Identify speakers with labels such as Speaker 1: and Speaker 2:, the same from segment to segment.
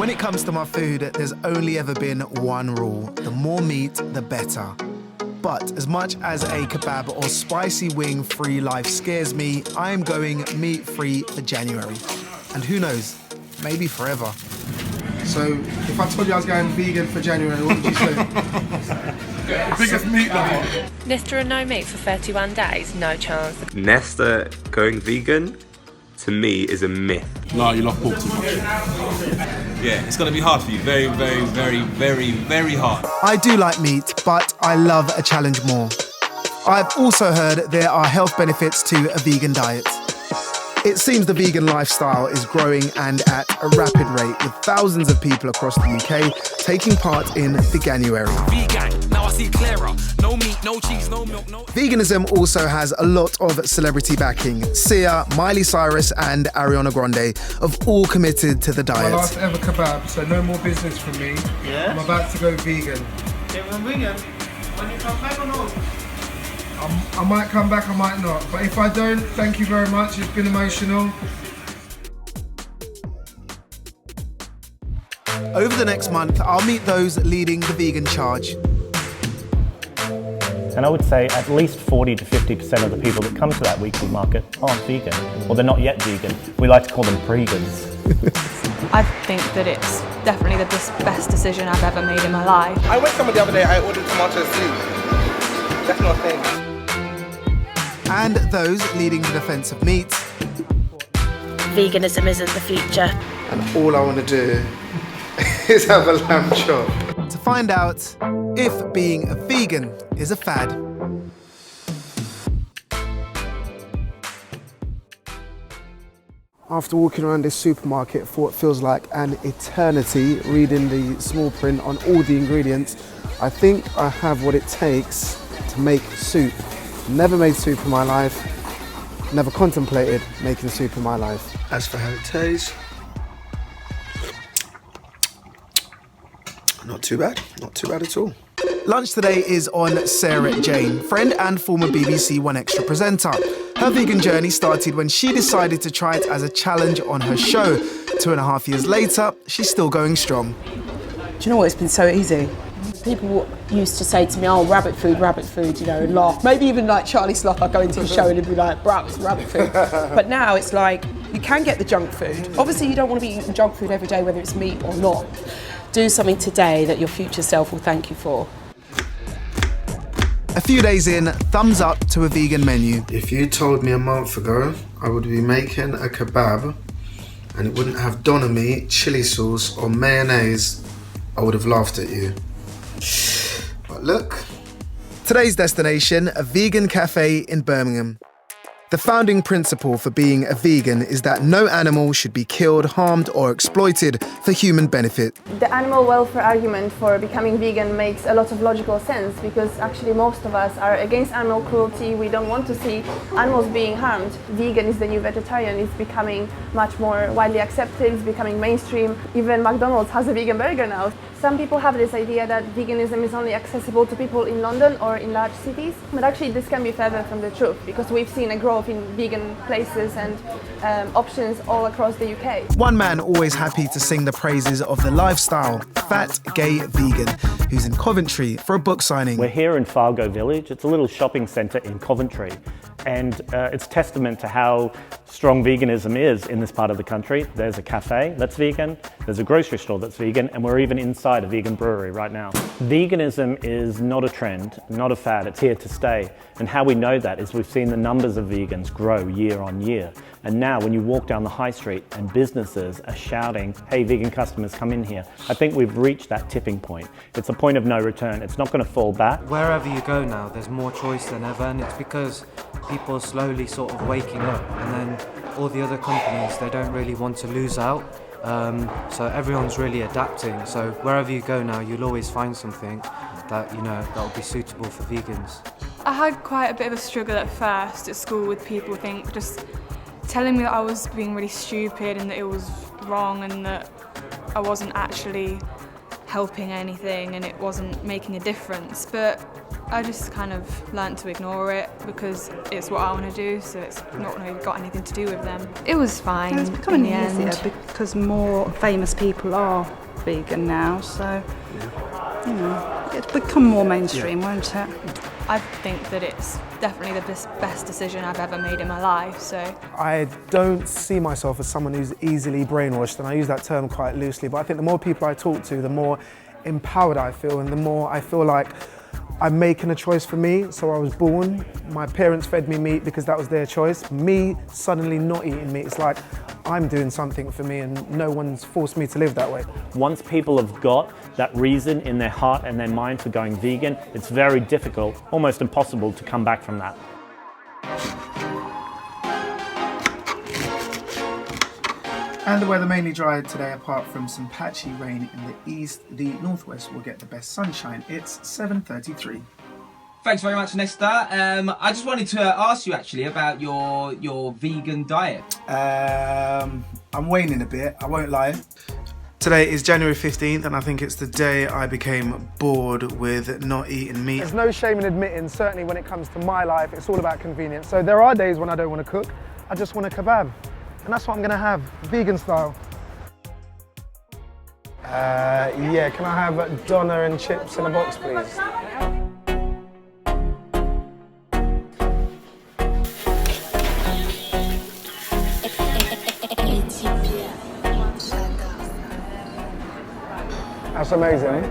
Speaker 1: When it comes to my food, there's only ever been one rule. The more meat, the better. But as much as a kebab or spicy wing-free life scares me, I am going meat-free for January. And who knows, maybe forever.
Speaker 2: So, if I told you I was going vegan for January, what would you say? The biggest meat lover.
Speaker 3: Nesta and no meat for 31 days? No chance.
Speaker 4: Nesta going vegan, to me, is a myth.
Speaker 5: No, you love pork too much. Yeah, it's gonna be hard for you. Very, very, very, very, very hard.
Speaker 1: I do like meat, but I love a challenge more. I've also heard there are health benefits to a vegan diet. It seems the vegan lifestyle is growing and at a rapid rate, with thousands of people across the UK taking part in Veganuary.
Speaker 6: Vegan, now I see clearer. No meat, no cheese, no milk, no...
Speaker 1: Veganism also has a lot of celebrity backing. Sia, Miley Cyrus and Ariana Grande have all committed to the diet.
Speaker 2: My last ever kebab, so no more business from me.
Speaker 7: Yeah?
Speaker 2: I'm about to go vegan.
Speaker 7: Vegan? When you come back or no?
Speaker 2: I might come back, I might not. But if I don't, thank you very much. It's been emotional.
Speaker 1: Over the next month, I'll meet those leading the vegan charge.
Speaker 8: And I would say at least 40 to 50% of the people that come to that weekly market aren't vegan, or they're not yet vegan. We like to call them pregans.
Speaker 9: I think that it's definitely the best decision I've ever made in my life.
Speaker 7: I went somewhere the other day, I ordered tomato soup. That's not a thing.
Speaker 1: And those leading the defence of meat.
Speaker 3: Veganism isn't the future.
Speaker 2: And all I want to do is have a lamb chop.
Speaker 1: To find out if being a vegan is a fad.
Speaker 2: After walking around this supermarket for what feels like an eternity, reading the small print on all the ingredients, I think I have what it takes to make soup. Never made soup in my life, never contemplated making soup in my life. As for how it tastes, not too bad at all.
Speaker 1: Lunch today is on Sarah Jane, friend and former BBC One Extra presenter. Her vegan journey started when she decided to try it as a challenge on her show. 2.5 years later, she's still going strong.
Speaker 10: Do you know what, it's been so easy. People used to say to me, oh, rabbit food, you know, and laugh. Maybe even like Charlie Sloth, I'd go into a show and he'd be like, it's rabbit food. But now it's like, you can get the junk food. Obviously you don't want to be eating junk food every day, whether it's meat or not. Do something today that your future self will thank you for.
Speaker 1: A few days in, thumbs up to a vegan menu.
Speaker 2: If you told me a month ago I would be making a kebab and it wouldn't have doner meat, chili sauce or mayonnaise, I would have laughed at you. But look.
Speaker 1: Today's destination, a vegan cafe in Birmingham. The founding principle for being a vegan is that no animal should be killed, harmed or exploited for human benefit.
Speaker 11: The animal welfare argument for becoming vegan makes a lot of logical sense because actually most of us are against animal cruelty. We don't want to see animals being harmed. Vegan is the new vegetarian. It's becoming much more widely accepted. It's becoming mainstream. Even McDonald's has a vegan burger now. Some people have this idea that veganism is only accessible to people in London or in large cities, but actually this can be further from the truth because we've seen a growth in vegan places and options all across the UK.
Speaker 1: One man always happy to sing the praises of the lifestyle, Fat Gay Vegan, who's in Coventry for a book signing.
Speaker 8: We're here in Fargo Village. It's a little shopping centre in Coventry, and it's testament to how strong veganism is in this part of the country. There's a cafe that's vegan, there's a grocery store that's vegan, and we're even inside a vegan brewery right now. Veganism is not a trend, not a fad, it's here to stay. And how we know that is we've seen the numbers of vegans grow year on year. And now when you walk down the high street and businesses are shouting, hey, vegan customers, come in here, I think we've reached that tipping point. It's a point of no return. It's not going to fall back.
Speaker 12: Wherever you go now, there's more choice than ever, and it's because people are slowly sort of waking up, and then all the other companies, they don't really want to lose out. So everyone's really adapting. So wherever you go now, you'll always find something that, you know, that will be suitable for vegans.
Speaker 9: I had quite a bit of a struggle at first at school with people just telling me that I was being really stupid and that it was wrong and that I wasn't actually helping anything and it wasn't making a difference. But I just kind of learnt to ignore it because it's what I want to do, so it's not really got anything to do with them. It was fine.
Speaker 13: And it's becoming
Speaker 9: in the
Speaker 13: easier
Speaker 9: end.
Speaker 13: because more famous people are vegan now, so you know, it's become more mainstream, won't it?
Speaker 9: I think that it's definitely the best decision I've ever made in my life, so.
Speaker 2: I don't see myself as someone who's easily brainwashed, and I use that term quite loosely, but I think the more people I talk to, the more empowered I feel, and the more I feel like I'm making a choice for me. So I was born, my parents fed me meat because that was their choice. Me suddenly not eating meat, it's like I'm doing something for me and no one's forced me to live that way.
Speaker 8: Once people have got that reason in their heart and their mind for going vegan, it's very difficult, almost impossible to come back from that.
Speaker 1: And the weather mainly dry today, apart from some patchy rain in the east. The northwest will get the best sunshine. It's 7:33.
Speaker 14: Thanks very much, Nesta. I just wanted to ask you actually about your vegan diet.
Speaker 1: I'm waning a bit, I won't lie. Today is January 15th, and I think it's the day I became bored with not eating meat.
Speaker 2: There's no shame in admitting, certainly when it comes to my life, it's all about convenience. So there are days when I don't want to cook, I just want a kebab. And that's what I'm gonna have, vegan style. Yeah, can I have a doner and chips in a box, please? That's amazing.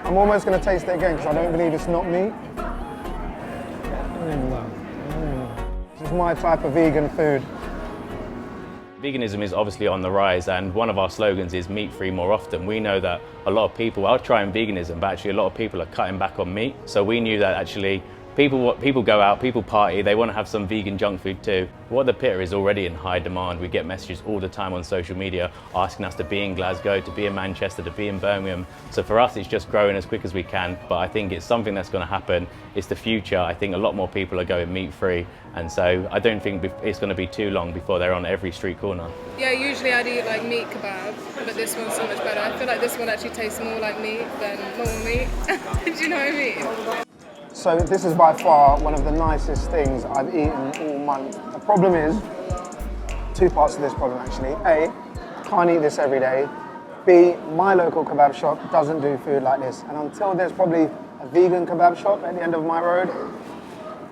Speaker 2: I'm almost gonna taste it again because I don't believe it's not meat. This is my type of vegan food.
Speaker 15: Veganism is obviously on the rise, and one of our slogans is meat free more often. We know that a lot of people are trying veganism, but actually a lot of people are cutting back on meat. So we knew that actually people go out, people party, they want to have some vegan junk food too. What the Pitter is already in high demand. We get messages all the time on social media asking us to be in Glasgow, to be in Manchester, to be in Birmingham. So for us, it's just growing as quick as we can. But I think it's something that's going to happen. It's the future. I think a lot more people are going meat free. And so I don't think it's going to be too long before they're on every street corner.
Speaker 16: Yeah, usually I'd eat like meat kebab, but this one's so much better. I feel like this one actually tastes more like meat than normal meat. Do you know what I mean?
Speaker 2: So this is by far one of the nicest things I've eaten all month. The problem is, two parts to this problem actually. A, can't eat this every day. B, my local kebab shop doesn't do food like this. And until there's probably a vegan kebab shop at the end of my road,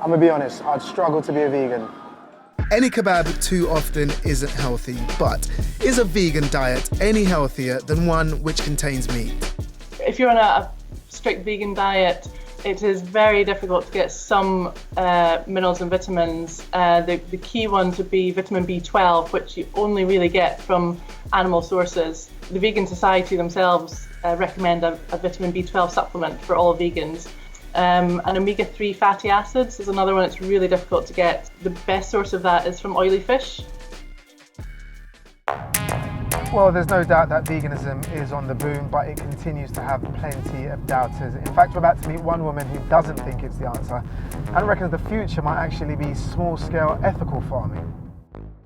Speaker 2: I'm gonna be honest, I'd struggle to be a vegan.
Speaker 1: Any kebab too often isn't healthy, but is a vegan diet any healthier than one which contains meat?
Speaker 17: If you're on a strict vegan diet, it is very difficult to get some minerals and vitamins. The key ones would be vitamin B12, which you only really get from animal sources. The Vegan Society themselves recommend a vitamin B12 supplement for all vegans. And omega-3 fatty acids is another one that's really difficult to get. The best source of that is from oily fish.
Speaker 2: Well, there's no doubt that veganism is on the boom, but it continues to have plenty of doubters. In fact, we're about to meet one woman who doesn't think it's the answer and reckons the future might actually be small-scale ethical farming.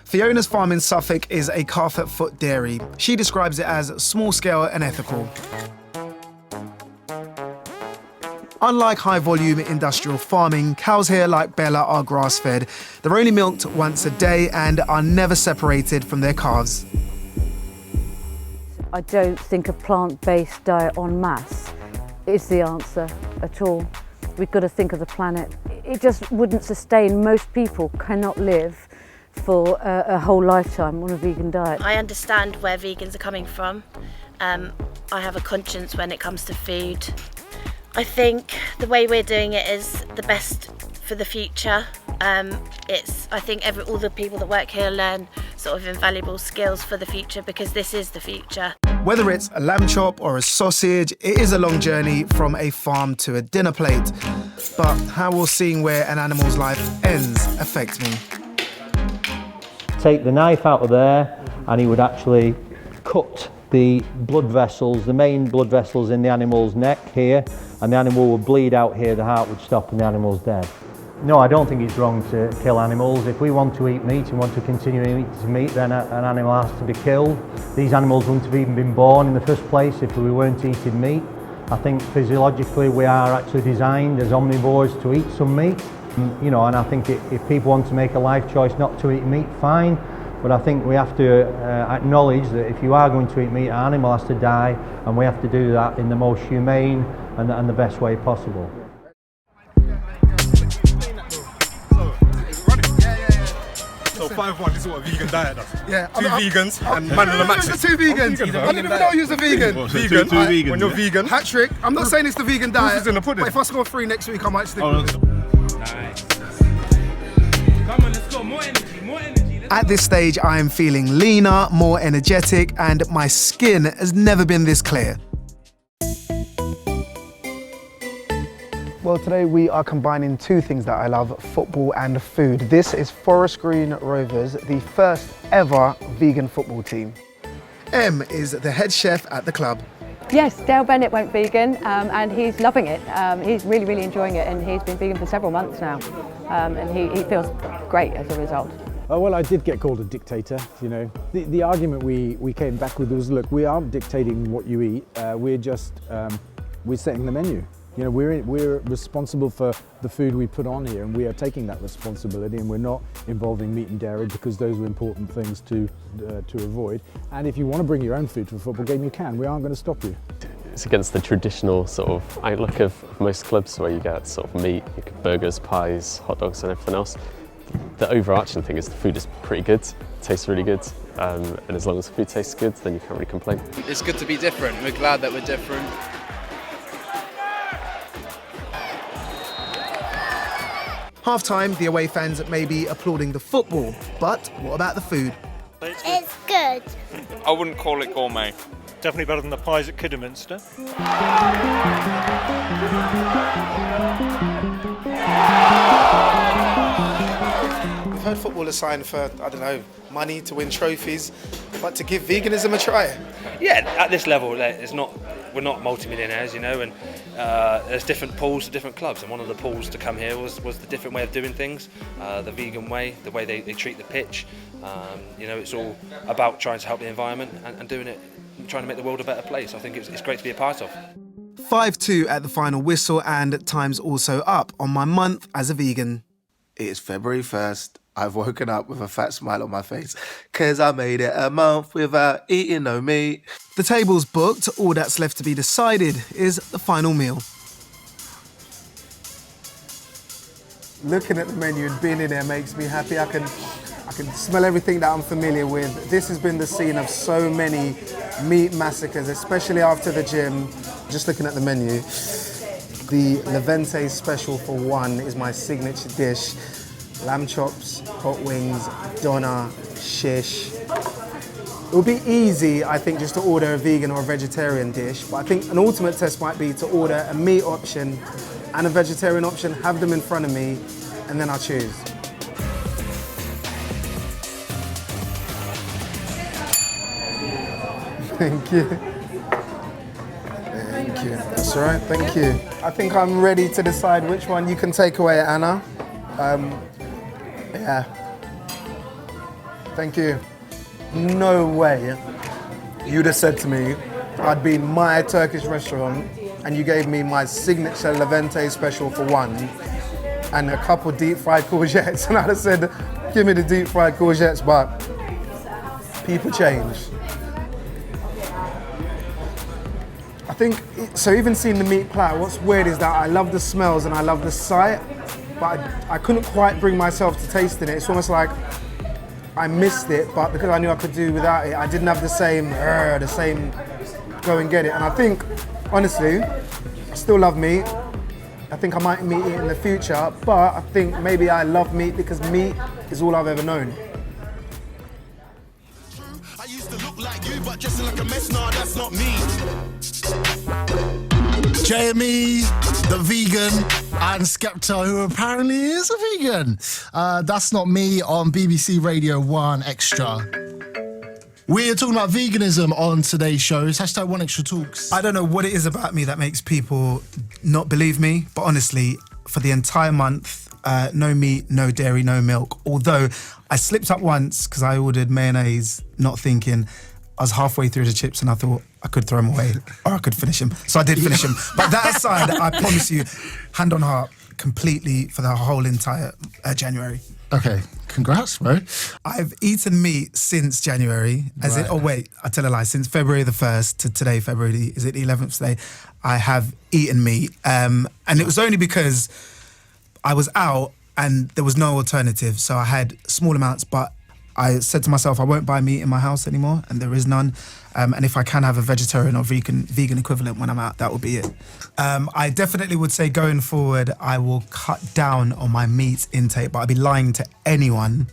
Speaker 1: Fiona's farm in Suffolk is a calf-at-foot dairy. She describes it as small-scale and ethical. Unlike high-volume industrial farming, cows here like Bella are grass-fed. They're only milked once a day and are never separated from their calves.
Speaker 18: I don't think a plant-based diet en masse is the answer at all. We've got to think of the planet. It just wouldn't sustain. Most people cannot live for a whole lifetime on a vegan diet.
Speaker 19: I understand where vegans are coming from. I have a conscience when it comes to food. I think the way we're doing it is the best for the future. I think all the people that work here learn sort of invaluable skills for the future, because this is the future.
Speaker 1: Whether it's a lamb chop or a sausage, it is a long journey from a farm to a dinner plate. But how will seeing where an animal's life ends affect me?
Speaker 20: Take the knife out of there and he would actually cut the blood vessels, the main blood vessels in the animal's neck here, and the animal would bleed out here, the heart would stop and the animal's dead. No, I don't think it's wrong to kill animals. If we want to eat meat and want to continue eating meat, then an animal has to be killed. These animals wouldn't have even been born in the first place if we weren't eating meat. I think physiologically we are actually designed as omnivores to eat some meat. You know, and I think if people want to make a life choice not to eat meat, fine. But I think we have to acknowledge that if you are going to eat meat, an animal has to die, and we have to do that in the most humane and the best way possible.
Speaker 7: So 5-1, this is what a vegan diet does.
Speaker 1: Yeah,
Speaker 7: two vegans and man on the matches.
Speaker 1: Two vegans. I didn't even know you was a vegan.
Speaker 7: Vegan. Two vegans. When you're vegan.
Speaker 1: Hat trick. I'm not saying it's the vegan diet.
Speaker 7: Proof is in the pudding.
Speaker 1: But if I score 3 next week, I might stick
Speaker 7: with
Speaker 1: it.
Speaker 6: Nice. Come on, let's go. More energy, more energy.
Speaker 1: At this stage, I am feeling leaner, more energetic, and my skin has never been this clear. Well, today we are combining two things that I love, football and food. This is Forest Green Rovers, the first ever vegan football team. Em is the head chef at the club.
Speaker 21: Yes, Bennett went vegan and he's loving it. He's really, really enjoying it, and he's been vegan for several months now. And he feels great as a result.
Speaker 22: Well, I did get called a dictator, you know. The argument we came back with was, look, we aren't dictating what you eat, we're setting the menu. You know, we're responsible for the food we put on here, and we are taking that responsibility, and we're not involving meat and dairy because those are important things to avoid. And if you want to bring your own food to a football game, you can. We aren't going to stop you.
Speaker 23: It's against the traditional sort of outlook of most clubs where you get sort of meat, you get burgers, pies, hot dogs and everything else. The overarching thing is the food is pretty good, tastes really good, and as long as the food tastes good, then you can't really complain.
Speaker 24: It's good to be different. We're glad that we're different.
Speaker 1: Half-time, the away fans may be applauding the football, but what about the food?
Speaker 25: It's good.
Speaker 26: I wouldn't call it gourmet.
Speaker 27: Definitely better than the pies at Kidderminster.
Speaker 1: I've heard football is signed for, I don't know, money to win trophies, but to give veganism a try.
Speaker 28: Yeah, at this level, we're not multi-millionaires, you know, and there's different pools to different clubs, and one of the pools to come here was the different way of doing things, the vegan way, the way they treat the pitch. You know, it's all about trying to help the environment and doing it, trying to make the world a better place. I think it's great to be a part of.
Speaker 1: 5-2 at the final whistle, and time's also up on my month as a vegan.
Speaker 29: It's February 1st. I've woken up with a fat smile on my face, 'cause I made it a month without eating no meat.
Speaker 1: The table's booked, all that's left to be decided is the final meal. Looking at the menu and being in there makes me happy. I can smell everything that I'm familiar with. This has been the scene of so many meat massacres, especially after the gym. Just looking at the menu, the Levante special for one is my signature dish. Lamb chops, hot wings, doner, shish. It would be easy, I think, just to order a vegan or a vegetarian dish, but I think an ultimate test might be to order a meat option and a vegetarian option, have them in front of me, and then I'll choose. Thank you. Thank you. That's all right, thank you. I think I'm ready to decide which one you can take away, Anna. Yeah. Thank you. No way you'd have said to me I'd be in my Turkish restaurant and you gave me my signature Levante special for one and a couple deep fried courgettes, and I'd have said, give me the deep fried courgettes, but people change. I think, so even seeing the meat platter, what's weird is that I love the smells and I love the sight, but I couldn't quite bring myself to tasting it. It's almost like I missed it, but because I knew I could do without it, I didn't have the same go and get it. And I think, honestly, I still love meat. I think I might eat it in the future, but I think maybe I love meat because meat is all I've ever known.
Speaker 30: I used to look like you, but dressing like a mess, nah, that's not me.
Speaker 31: Jamie, the vegan, and Skepta, who apparently is a vegan. That's Not Me on BBC Radio 1 Extra. We're talking about veganism on today's show. It's #OneExtraTalks.
Speaker 1: I don't know what it is about me that makes people not believe me, but honestly, for the entire month, no meat, no dairy, no milk. Although I slipped up once because I ordered mayonnaise, not thinking, I was halfway through the chips and I thought I could throw them away or I could finish them. So I did finish them. But that aside, I promise you, hand on heart, completely for the whole entire January.
Speaker 31: Okay, congrats, bro.
Speaker 1: I've eaten meat since January, I tell a lie, since February the 1st to today, February, is it the 11th today? I have eaten meat. And it was only because I was out and there was no alternative. So I had small amounts, but I said to myself, I won't buy meat in my house anymore, and there is none. And if I can have a vegetarian or vegan equivalent when I'm out, that will be it. I definitely would say going forward, I will cut down on my meat intake, but I'd be lying to anyone.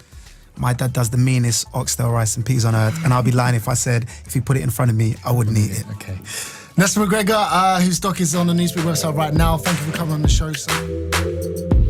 Speaker 1: My dad does the meanest oxtail rice and peas on earth, and I'll be lying if I said, if he put it in front of me, I wouldn't eat it.
Speaker 31: Okay. Nesta McGregor, whose stock is on the Newsbeat website right now. Thank you for coming on the show, sir.